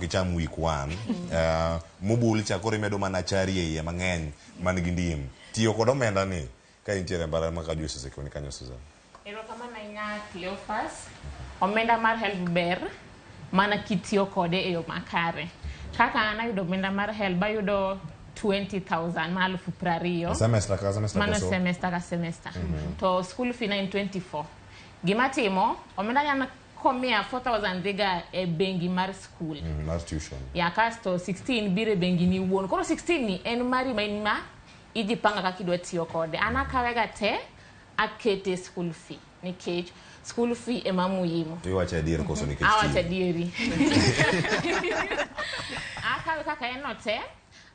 icham week 1 mobul chakore medo mana chari e mang'eny man gi ndim tiyo kod omenda ni ka intiere mbara maka juu sese koni kanyo Susan. Erokamano ahinya Cleophas. Omenda mar HELB ber mana kitiyo kode e yo makare. Kaka an ayudo omenda mar HELB ayudo 20,000 mana 20,000 semester ka semester mana semester ka semester. To school fee na in 24. Gima timo omenda yana komia 4,000 dhiga e bengi mar school. Mar tuition. Ya kasto 16 bire bengi ni wuon. Koro 16 ni en mari ma ijipanga kaka idwa tiyo kode. An akawega te akete school fee nikech school fee ema muhimu. Iwacha adier koso nikech awacha adieri. Akawe kaka enote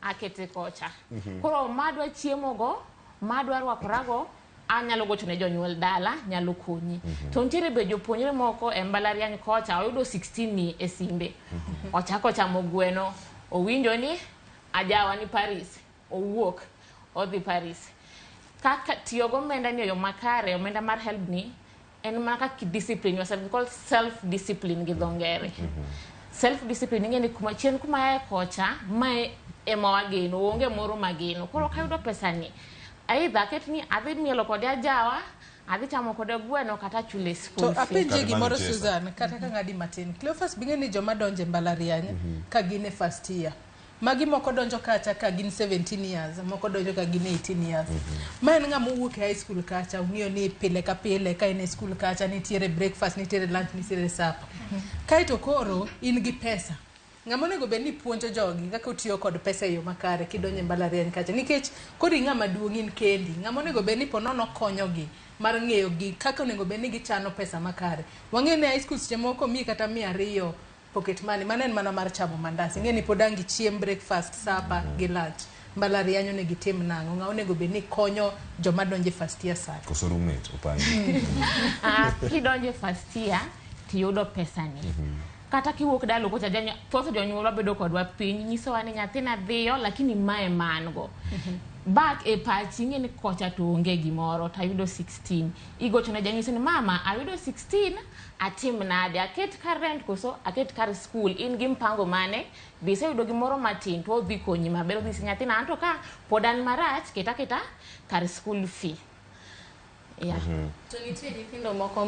akete kocha. Koro madwa chiemo go, madwa rwakorago, anyalo gocho ne jonyuol dala, nyalo konyi. To ntiere be jopuonjre moko e mbalariany kocha oyudo 16 ni e simbe. Ochako chamo gweno, owinjo ni ajawa ni Paris, owuok odhi Paris. Kaka tiyo go omenda ni yo makare, omenda mar HELB ni en mana ki discipline yourself, called self discipline gi dhongere. Self discipline ngeni kuma chien kuma ya kocha mae ema wageno onge moro mageno. Koro kayudo pesa ni aidha ket ni adhi mielo kode ajawa, adhi chamo kode gweno kata chule school. To apenje gimoro Susan, kata ka ngadi matin. Cleophas bingeni joma donje mbalariany ka gine first year. Magi moko donjo kacha ka gin 17 years, moko donjo ka gin 18 years. Man nga mowuok e high school kacha, ung'iyo ni pile ka pile ka in e school kacha nitiere breakfast, nitiere lunch, nitiere supper. Kaito koro in gi pesa. Ng'amonego be ni puonjo jogi kaka utiyo kod pesa e yo makare kidonje mbalariany kacha. Nikech kodi ng'ama duong' in kendi, ng'amonego be ni ponono konyogi mar ng'eyo gi kaka onego be ni gichano pesa makare. Wang'e ne high school seche moko mi kata 200 pocket money, manen mana mar chamo mandasi. Ngeni podangi chiem breakfast, supper, gi lunch. Mbalariany onego gitim nang'o? Ng'a onego be ni konyo joma donje first year sa. Koso roommate upangi. Kidonje first year tiyudo pesa ni. Kata kiwuok dalo kocha janya thoth jonyuol bedo kodwa piny nyiso wa ni nyathina dhiyo lakini mae mango. Back e pachi ngeni kocha to onge gimoro tayudo 16. Igocho na janyiso ni mama ayudo 16 atim nade aket kar rent koso aket kar school in gi mpango mane bise yudo gimoro matin to dhi konyi maber dhi nyathina anto ka podan marach keta kar school fee. Yeah. To nitie nyithindo moko